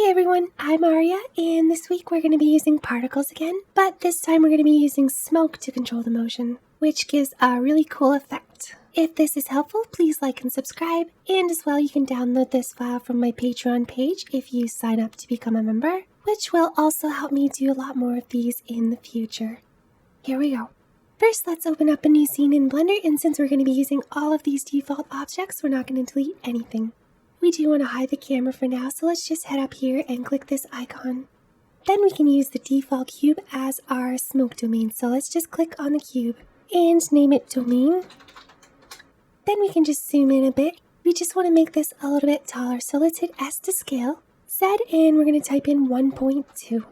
Hey everyone, I'm Aria, and this week we're going to be using particles again, but this time we're going to be using smoke to control the motion, which gives a really cool effect. If this is helpful, please like and subscribe, and as well you can download this file from my Patreon page if you sign up to become a member, which will also help me do a lot more of these in the future. Here we go. First, let's open up a new scene in Blender, and since we're going to be using all of these default objects, we're not going to delete anything. We do want to hide the camera for now, so let's just head up here and click this icon. Then we can use the default cube as our smoke domain, so let's just click on the cube and name it domain. Then we can just zoom in a bit. We just want to make this a little bit taller, so let's hit S to scale, Z, and we're going to type in 1.2.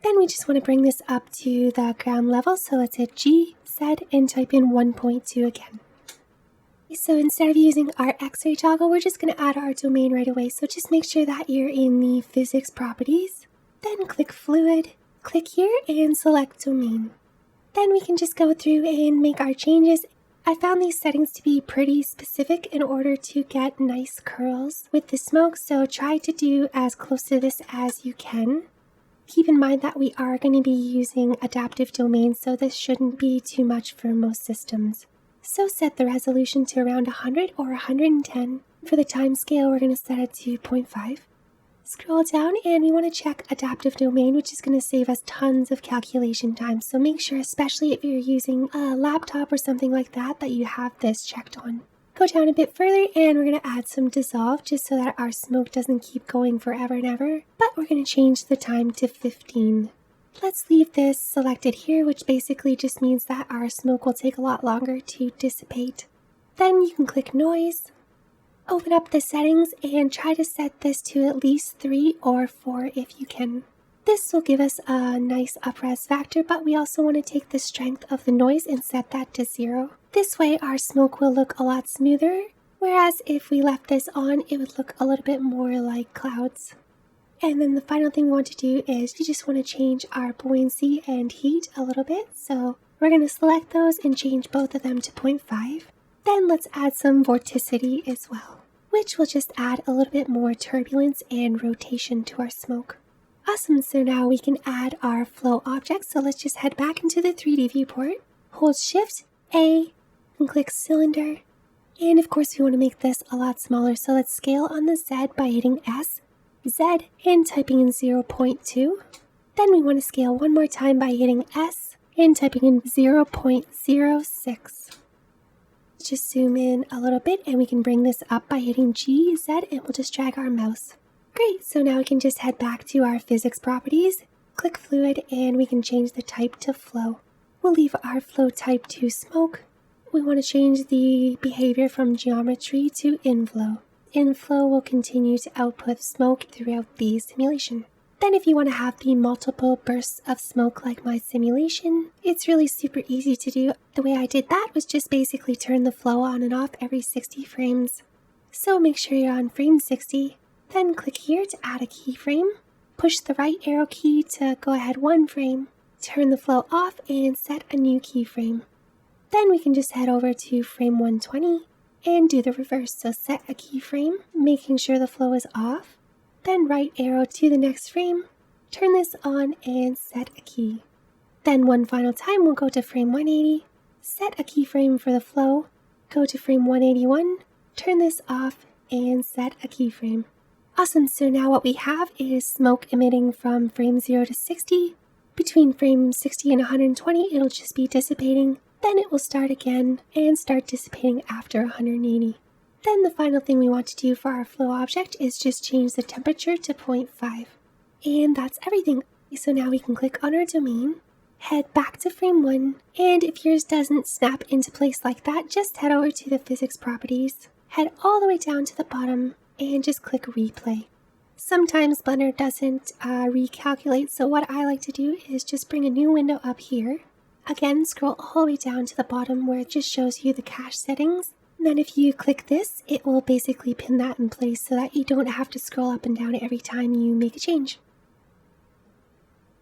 Then we just want to bring this up to the ground level, so let's hit G, Z, and type in 1.2 again. So instead of using our X-ray toggle, we're just going to add our domain right away. So just make sure that you're in the physics properties. Then click fluid, click here and select domain. Then we can just go through and make our changes. I found these settings to be pretty specific in order to get nice curls with the smoke. So try to do as close to this as you can. Keep in mind that we are going to be using adaptive domain, so this shouldn't be too much for most systems. So set the resolution to around 100 or 110. For the time scale, we're going to set it to 0.5. Scroll down and we want to check adaptive domain, which is going to save us tons of calculation time. So make sure, especially if you're using a laptop or something like that, that you have this checked on. Go down a bit further and we're going to add some dissolve just so that our smoke doesn't keep going forever and ever. But we're going to change the time to 15. Let's leave this selected here, which basically just means that our smoke will take a lot longer to dissipate. Then you can click noise, open up the settings, and try to set this to at least 3 or 4 if you can. This will give us a nice up-res factor, but we also want to take the strength of the noise and set that to 0. This way our smoke will look a lot smoother, whereas if we left this on, it would look a little bit more like clouds. And then the final thing we want to do is we just want to change our buoyancy and heat a little bit. So we're going to select those and change both of them to 0.5. Then let's add some vorticity as well, which will just add a little bit more turbulence and rotation to our smoke. Awesome, so now we can add our flow object. So let's just head back into the 3D viewport, hold Shift A, and click cylinder. And of course we want to make this a lot smaller. So let's scale on the Z by hitting S, Z, and typing in 0.2. Then we want to scale one more time by hitting S and typing in 0.06. Just zoom in a little bit and we can bring this up by hitting G, Z, and we'll just drag our mouse. Great, so now we can just head back to our physics properties, click fluid, and we can change the type to flow. We'll leave our flow type to smoke. We want to change the behavior from geometry to inflow. Inflow will continue to output smoke throughout the simulation. Then if you want to have the multiple bursts of smoke like my simulation, it's really super easy to do. The way I did that was just basically turn the flow on and off every 60 frames. So make sure you're on frame 60, then click here to add a keyframe. Push the right arrow key to go ahead 1 frame, turn the flow off and set a new keyframe. Then we can just head over to frame 120. And do the reverse, so set a keyframe, making sure the flow is off, then right arrow to the next frame, turn this on and set a key. Then one final time we'll go to frame 180, set a keyframe for the flow, go to frame 181, turn this off and set a keyframe. Awesome, so now what we have is smoke emitting from frame 0 to 60. Between frame 60 and 120 it'll just be dissipating. Then it will start again and start dissipating after 180. Then the final thing we want to do for our flow object is just change the temperature to 0.5. And that's everything. So now we can click on our domain, head back to frame 1, and if yours doesn't snap into place like that, just head over to the physics properties, head all the way down to the bottom, and just click replay. Sometimes Blender doesn't recalculate, so what I like to do is just bring a new window up here. Again, scroll all the way down to the bottom where it just shows you the cache settings. And then if you click this, it will basically pin that in place so that you don't have to scroll up and down every time you make a change.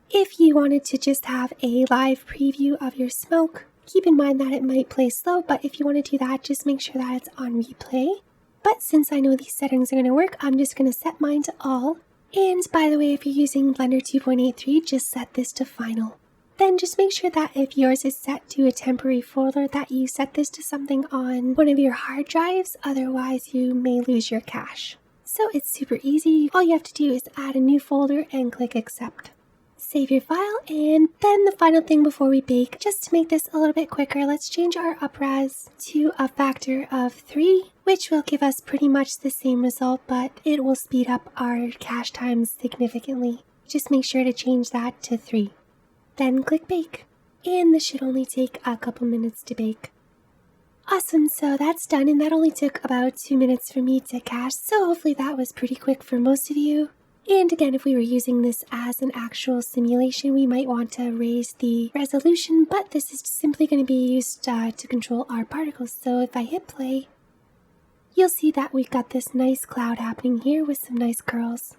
If you wanted to just have a live preview of your smoke, keep in mind that it might play slow, but if you want to do that, just make sure that it's on replay. But since I know these settings are going to work, I'm just going to set mine to all. And by the way, if you're using Blender 2.83, just set this to final. Then just make sure that if yours is set to a temporary folder, that you set this to something on one of your hard drives, otherwise you may lose your cache. So it's super easy. All you have to do is add a new folder and click accept. Save your file, and then the final thing before we bake, just to make this a little bit quicker, let's change our upres to a factor of 3, which will give us pretty much the same result, but it will speed up our cache times significantly. Just make sure to change that to 3. Then click bake, and this should only take a couple minutes to bake. Awesome, so that's done, and that only took about 2 minutes for me to cache, so hopefully that was pretty quick for most of you. And again, if we were using this as an actual simulation, we might want to raise the resolution, but this is simply going to be used to control our particles. So if I hit play, you'll see that we've got this nice cloud happening here with some nice curls,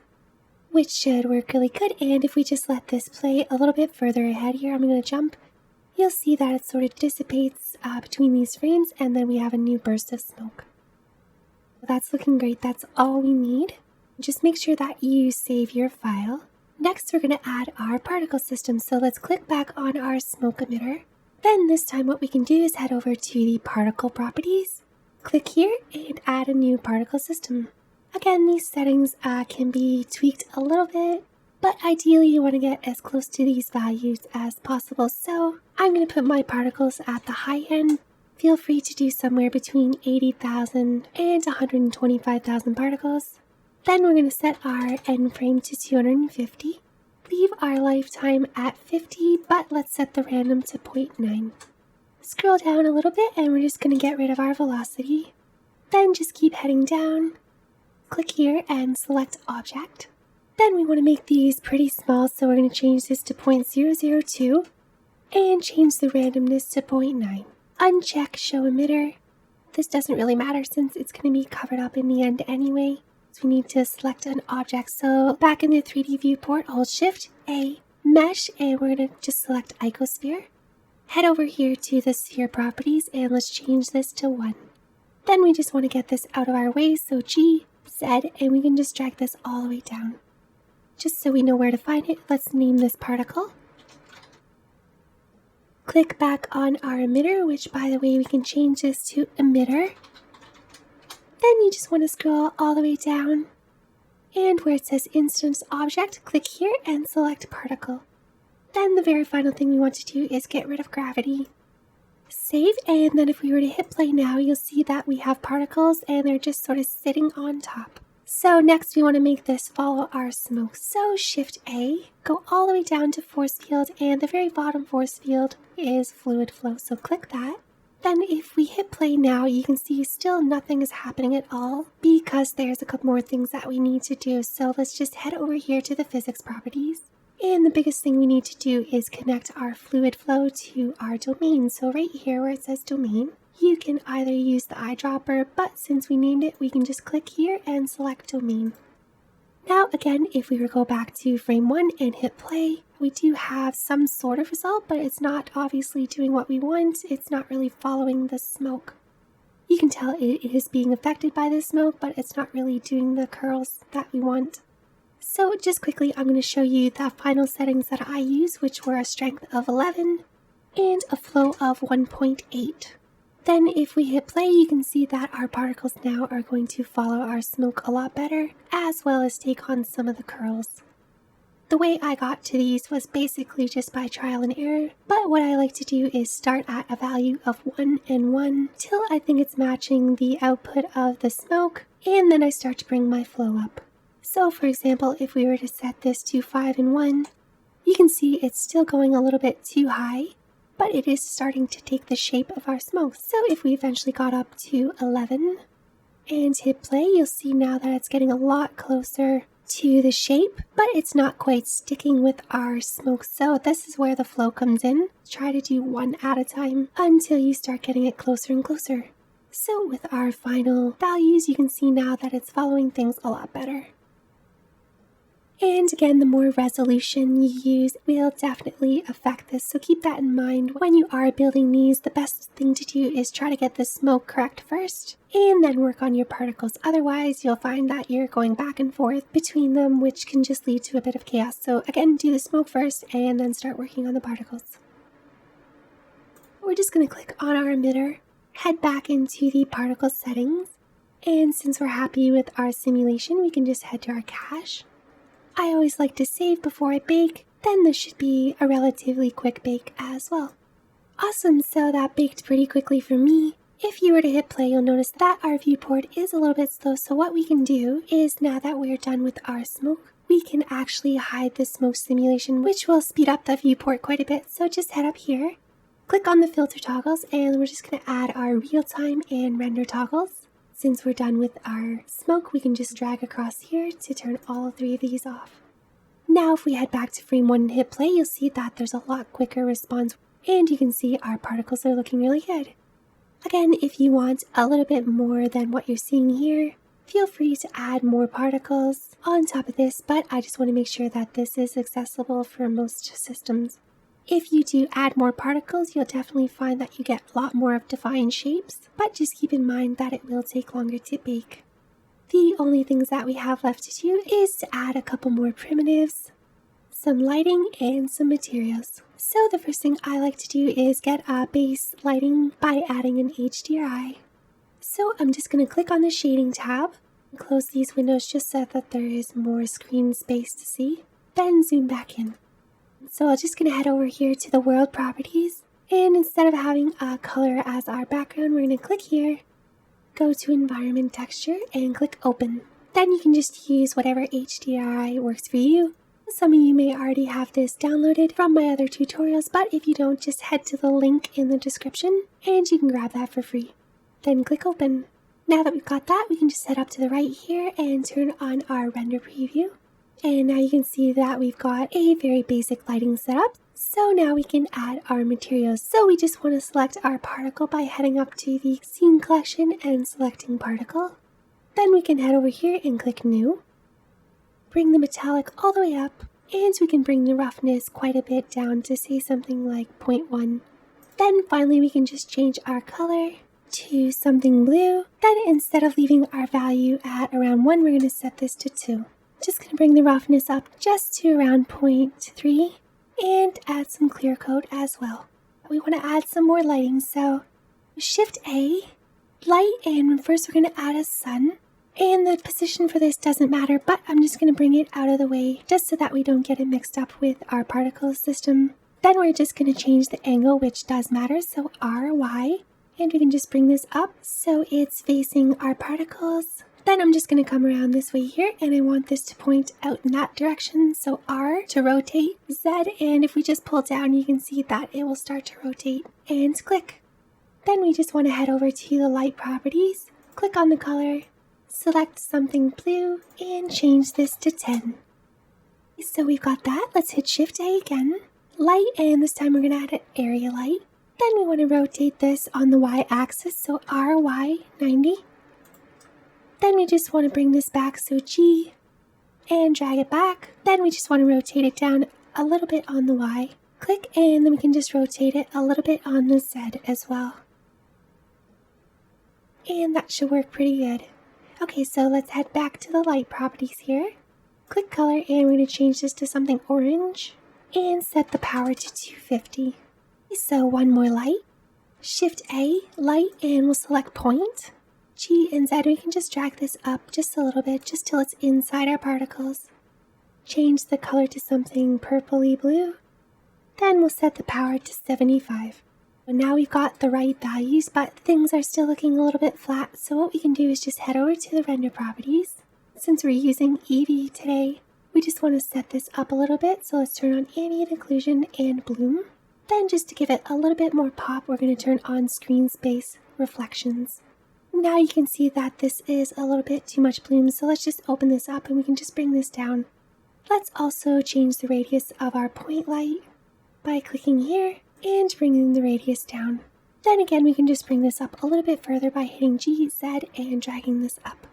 which should work really good. And if we just let this play a little bit further ahead here, I'm going to jump. You'll see that it sort of dissipates between these frames, and then we have a new burst of smoke. That's looking great. That's all we need. Just make sure that you save your file. Next, we're going to add our particle system. So let's click back on our smoke emitter. Then this time what we can do is head over to the particle properties. Click here and add a new particle system. Again, these settings can be tweaked a little bit, but ideally you want to get as close to these values as possible. So I'm going to put my particles at the high end. Feel free to do somewhere between 80,000 and 125,000 particles. Then we're going to set our end frame to 250. Leave our lifetime at 50, but let's set the random to 0.9. Scroll down a little bit and we're just going to get rid of our velocity. Then just keep heading down. Click here and select object. Then we want to make these pretty small, so we're going to change this to 0.002 and change the randomness to 0.9. Uncheck show emitter. This doesn't really matter since it's going to be covered up in the end anyway. So we need to select an object. So back in the 3D viewport, hold Shift A, Mesh, and we're going to just select Icosphere. Head over here to the sphere properties and let's change this to 1. Then we just want to get this out of our way, so G, Z, and we can just drag this all the way down. Just so we know where to find it, let's name this particle. Click back on our emitter, which by the way we can change this to emitter. Then you just want to scroll all the way down, and where it says Instance Object, click here and select Particle. Then the very final thing we want to do is get rid of gravity. Save, and then if we were to hit play now, you'll see that we have particles and they're just sort of sitting on top. So next we want to make this follow our smoke. So Shift A, go all the way down to Force Field, and the very bottom force field is Fluid Flow, so click that. Then if we hit play now, you can see still nothing is happening at all because there's a couple more things that we need to do. So let's just head over here to the physics properties. And the biggest thing we need to do is connect our fluid flow to our domain. So right here where it says domain, you can either use the eyedropper, but since we named it, we can just click here and select domain. Now again, if we were to go back to frame 1 and hit play, we do have some sort of result, but it's not obviously doing what we want. It's not really following the smoke. You can tell it is being affected by the smoke, but it's not really doing the curls that we want. So just quickly, I'm going to show you the final settings that I use, which were a strength of 11 and a flow of 1.8. Then if we hit play, you can see that our particles now are going to follow our smoke a lot better, as well as take on some of the curls. The way I got to these was basically just by trial and error, but what I like to do is start at a value of 1 and 1 till I think it's matching the output of the smoke, and then I start to bring my flow up. So for example, if we were to set this to 5 and 1, you can see it's still going a little bit too high, but it is starting to take the shape of our smoke. So if we eventually got up to 11 and hit play, you'll see now that it's getting a lot closer to the shape, but it's not quite sticking with our smoke. So this is where the flow comes in. Try to do one at a time until you start getting it closer and closer. So with our final values, you can see now that it's following things a lot better. And again, the more resolution you use will definitely affect this, so keep that in mind when you are building these. The best thing to do is try to get the smoke correct first, and then work on your particles. Otherwise, you'll find that you're going back and forth between them, which can just lead to a bit of chaos. So again, do the smoke first, and then start working on the particles. We're just going to click on our emitter, head back into the particle settings, and since we're happy with our simulation, we can just head to our cache. I always like to save before I bake, then this should be a relatively quick bake as well. Awesome, so that baked pretty quickly for me. If you were to hit play, you'll notice that our viewport is a little bit slow, so what we can do is, now that we're done with our smoke, we can actually hide the smoke simulation, which will speed up the viewport quite a bit. So just head up here, click on the filter toggles, and we're just going to add our real-time and render toggles. Since we're done with our smoke, we can just drag across here to turn all three of these off. Now if we head back to frame 1 and hit play, you'll see that there's a lot quicker response, and you can see our particles are looking really good. Again, if you want a little bit more than what you're seeing here, feel free to add more particles on top of this, but I just want to make sure that this is accessible for most systems. If you do add more particles, you'll definitely find that you get a lot more of defined shapes, but just keep in mind that it will take longer to bake. The only things that we have left to do is to add a couple more primitives, some lighting, and some materials. So the first thing I like to do is get a base lighting by adding an HDRI. So I'm just going to click on the shading tab, and close these windows just so that there is more screen space to see, then zoom back in. So I'm just going to head over here to the world properties, and instead of having a color as our background, we're going to click here, go to environment texture, and click open. Then you can just use whatever HDRI works for you. Some of you may already have this downloaded from my other tutorials, but if you don't, just head to the link in the description and you can grab that for free. Then click open. Now that we've got that, we can just head up to the right here and turn on our render preview. And now you can see that we've got a very basic lighting setup. So now we can add our materials. So we just want to select our particle by heading up to the scene collection and selecting particle. Then we can head over here and click new. Bring the metallic all the way up, and we can bring the roughness quite a bit down to say something like 0.1. Then finally we can just change our color to something blue. Then instead of leaving our value at around 1, we're going to set this to 2. Just going to bring the roughness up just to around 0.3 and add some clear coat as well. We want to add some more lighting, so Shift A, light, and first we're going to add a sun. And the position for this doesn't matter, but I'm just going to bring it out of the way just so that we don't get it mixed up with our particle system. Then we're just going to change the angle, which does matter, so R, Y, and we can just bring this up so it's facing our particles. Then I'm just going to come around this way here, and I want this to point out in that direction, so R to rotate, Z, and if we just pull down, you can see that it will start to rotate, and click. Then we just want to head over to the light properties, click on the color, select something blue, and change this to 10. So we've got that. Let's hit Shift A again, light, and this time we're going to add an area light. Then we want to rotate this on the Y-axis, so RY 90. Then we just want to bring this back, so G, and drag it back. Then we just want to rotate it down a little bit on the Y. Click, and then we can just rotate it a little bit on the Z as well. And that should work pretty good. Okay, so let's head back to the light properties here. Click color, and we're going to change this to something orange, and set the power to 250. So one more light. Shift A, light, and we'll select point. G and Z, we can just drag this up just a little bit, just till it's inside our particles. Change the color to something purpley blue. Then we'll set the power to 75. So now we've got the right values, but things are still looking a little bit flat, so what we can do is just head over to the render properties. Since we're using EEVEE today, we just want to set this up a little bit, so let's turn on ambient occlusion and bloom. Then just to give it a little bit more pop, we're going to turn on screen space reflections. Now you can see that this is a little bit too much bloom, so let's just open this up and we can just bring this down. Let's also change the radius of our point light by clicking here and bringing the radius down. Then again, we can just bring this up a little bit further by hitting G, Z, and dragging this up.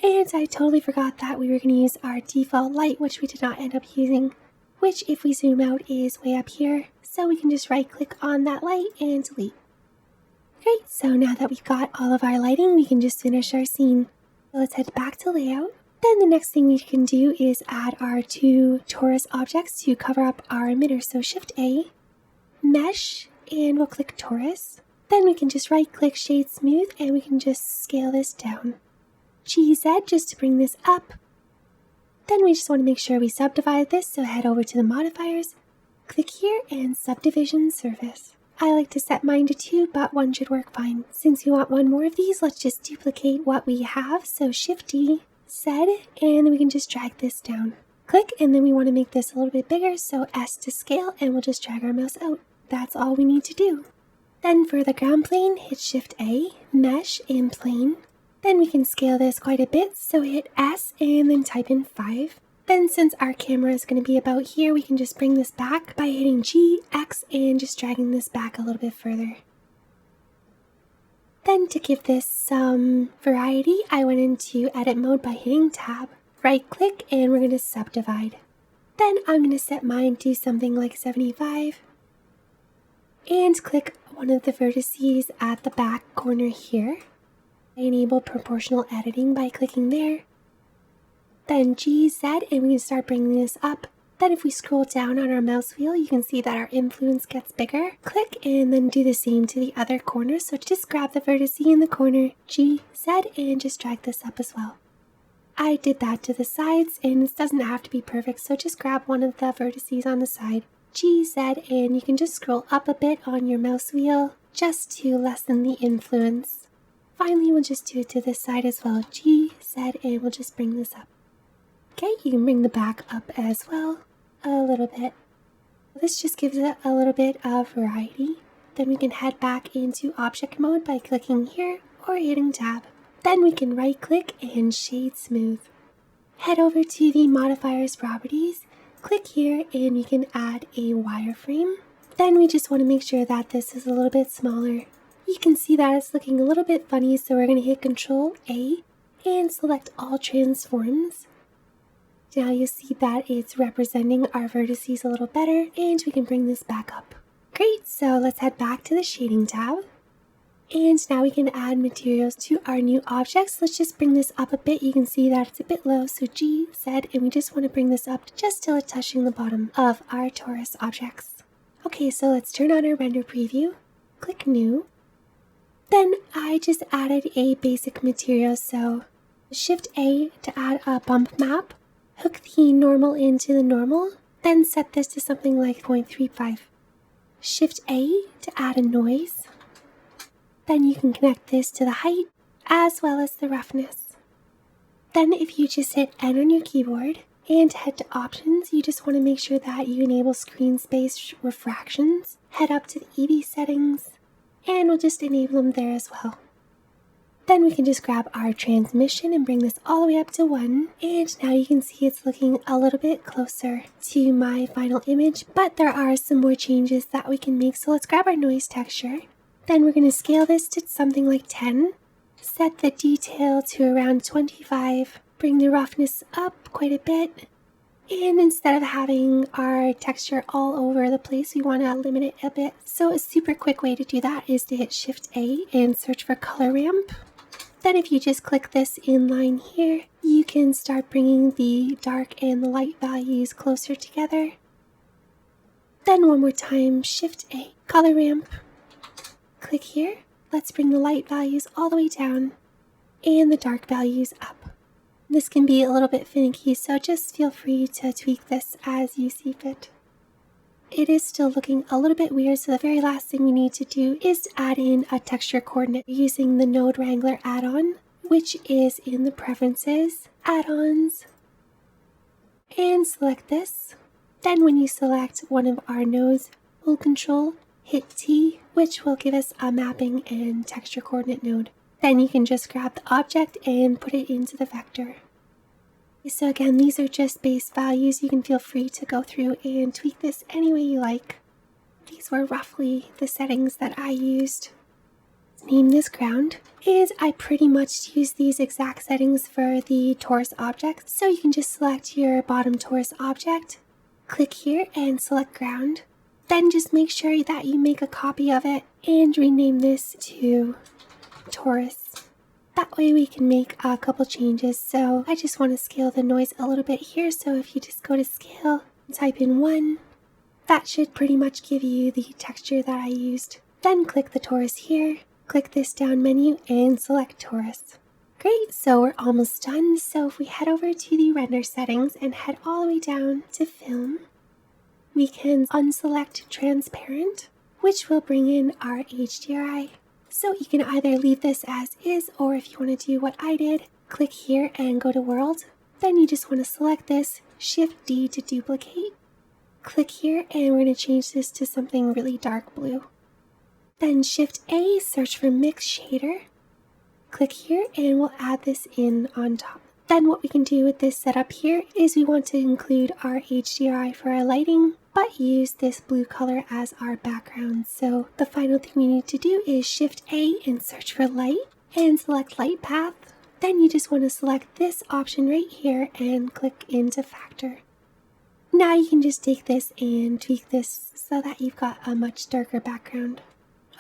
And I totally forgot that we were going to use our default light, which we did not end up using, which if we zoom out is way up here. So we can just right click on that light and delete. Great, so now that we've got all of our lighting, we can just finish our scene. So let's head back to layout. Then the next thing we can do is add our two torus objects to cover up our emitter. So Shift A, Mesh, and we'll click Torus. Then we can just right click Shade Smooth and we can just scale this down. GZ just to bring this up. Then we just want to make sure we subdivide this, so head over to the modifiers, click here and Subdivision Surface. I like to set mine to 2, but 1 should work fine. Since we want one more of these, let's just duplicate what we have. So Shift D, Z, and then we can just drag this down. Click, and then we want to make this a little bit bigger, so S to scale, and we'll just drag our mouse out. That's all we need to do. Then for the ground plane, hit Shift A, Mesh, and Plane. Then we can scale this quite a bit, so hit S and then type in 5. Then since our camera is going to be about here, we can just bring this back by hitting G, X, and just dragging this back a little bit further. Then to give this some variety, I went into edit mode by hitting Tab, right click, and we're going to subdivide. Then I'm going to set mine to something like 75 and click one of the vertices at the back corner here. I enable proportional editing by clicking there. Then GZ, and we can start bringing this up. Then if we scroll down on our mouse wheel, you can see that our influence gets bigger. Click and then do the same to the other corner. So just grab the vertex in the corner, GZ, and just drag this up as well. I did that to the sides, and this doesn't have to be perfect, so just grab one of the vertices on the side, GZ, and you can just scroll up a bit on your mouse wheel just to lessen the influence. Finally, we'll just do it to this side as well, GZ, and we'll just bring this up. Okay, you can bring the back up as well, a little bit. This just gives it a little bit of variety. Then we can head back into object mode by clicking here or hitting Tab. Then we can right click and shade smooth. Head over to the modifiers properties, click here, and we can add a wireframe. Then we just want to make sure that this is a little bit smaller. You can see that it's looking a little bit funny, so we're going to hit Control A and select all transforms. Now you'll see that it's representing our vertices a little better, and we can bring this back up. Great, so let's head back to the shading tab. And now we can add materials to our new objects. Let's just bring this up a bit. You can see that it's a bit low, so G, Z, and we just want to bring this up just till it's touching the bottom of our torus objects. Okay, so let's turn on our render preview, click new. Then I just added a basic material, so Shift A to add a bump map, hook the normal into the normal, then set this to something like 0.35. Shift A to add a noise. Then you can connect this to the height as well as the roughness. Then if you just hit N on your keyboard and head to options, you just want to make sure that you enable screen space refractions. Head up to the EEVEE settings and we'll just enable them there as well. Then we can just grab our transmission and bring this all the way up to 1. And now you can see it's looking a little bit closer to my final image, but there are some more changes that we can make. So let's grab our noise texture. Then we're going to scale this to something like 10. Set the detail to around 25. Bring the roughness up quite a bit. And instead of having our texture all over the place, we want to limit it a bit. So a super quick way to do that is to hit Shift A and search for color ramp. Then if you just click this inline here, you can start bringing the dark and the light values closer together. Then one more time, Shift A, color ramp. Click here. Let's bring the light values all the way down and the dark values up. This can be a little bit finicky, so just feel free to tweak this as you see fit. It is still looking a little bit weird, so the very last thing we need to do is to add in a texture coordinate using the Node Wrangler add-on, which is in the Preferences, Add-ons, and select this. Then when you select one of our nodes, hold Control, hit T, which will give us a mapping and texture coordinate node. Then you can just grab the object and put it into the vector. So again, these are just base values. You can feel free to go through and tweak this any way you like. These were roughly the settings that I used. Name this ground. And I pretty much use these exact settings for the torus object. So you can just select your bottom torus object, click here and select ground. Then just make sure that you make a copy of it and rename this to torus. That way we can make a couple changes. So I just want to scale the noise a little bit here. So if you just go to scale, type in 1, that should pretty much give you the texture that I used. Then click the torus here, click this down menu and select torus. Great, so we're almost done. So if we head over to the render settings and head all the way down to film, we can unselect transparent, which will bring in our HDRI. So you can either leave this as is, or if you want to do what I did, click here and go to world. Then you just want to select this, Shift D to duplicate. Click here and we're going to change this to something really dark blue. Then Shift A, search for Mix Shader. Click here and we'll add this in on top. Then what we can do with this setup here is we want to include our HDRI for our lighting, but use this blue color as our background. So the final thing we need to do is Shift A and search for light and select light path. Then you just want to select this option right here and click into factor. Now you can just take this and tweak this so that you've got a much darker background.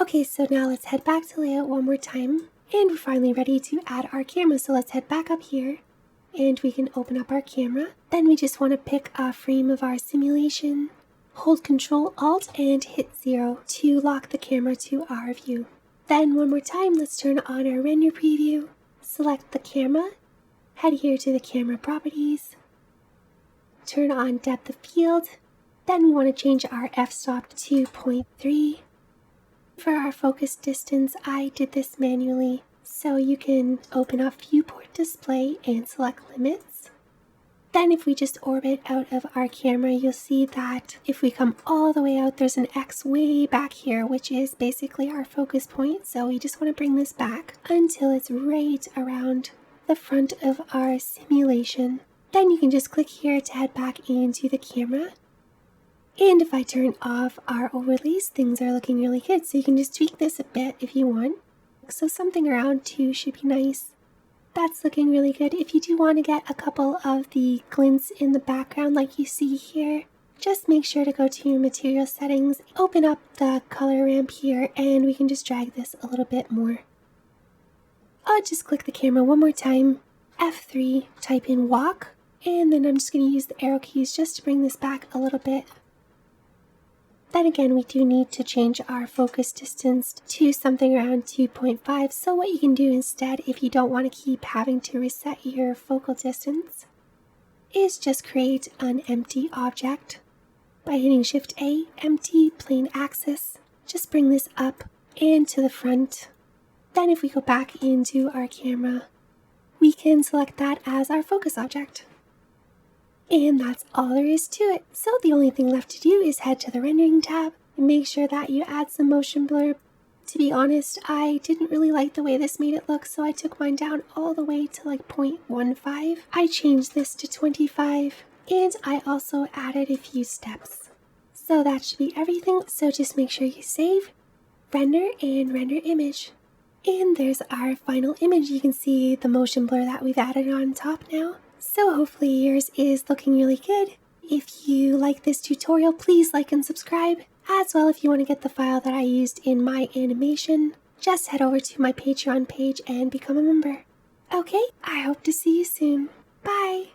Okay, so now let's head back to layout one more time. And we're finally ready to add our camera. So let's head back up here and we can open up our camera. Then we just want to pick a frame of our simulation. Hold Ctrl Alt and hit 0 to lock the camera to our view. Then one more time, let's turn on our render preview. Select the camera. Head here to the camera properties. Turn on depth of field. Then we want to change our f-stop to 0.3. For our focus distance, I did this manually, so you can open up viewport display and select limits. Then if we just orbit out of our camera, you'll see that if we come all the way out, there's an X way back here, which is basically our focus point. So we just want to bring this back until it's right around the front of our simulation. Then you can just click here to head back into the camera. And if I turn off our overlays, things are looking really good. So you can just tweak this a bit if you want. So something around 2 should be nice. That's looking really good. If you do want to get a couple of the glints in the background like you see here, just make sure to go to your material settings, open up the color ramp here, and we can just drag this a little bit more. I'll just click the camera one more time, F3, type in walk, and then I'm just going to use the arrow keys just to bring this back a little bit. Then again, we do need to change our focus distance to something around 2.5. So what you can do instead, if you don't want to keep having to reset your focal distance, is just create an empty object by hitting Shift A, empty plane axis. Just bring this up and to the front. Then if we go back into our camera, we can select that as our focus object. And that's all there is to it. So the only thing left to do is head to the rendering tab and make sure that you add some motion blur. To be honest, I didn't really like the way this made it look, so I took mine down all the way to like 0.15. I changed this to 25, and I also added a few steps. So that should be everything. So just make sure you save, render, and render image. And there's our final image. You can see the motion blur that we've added on top now. So hopefully yours is looking really good. If you like this tutorial, please like and subscribe. As well, if you want to get the file that I used in my animation, just head over to my Patreon page and become a member. Okay, I hope to see you soon. Bye!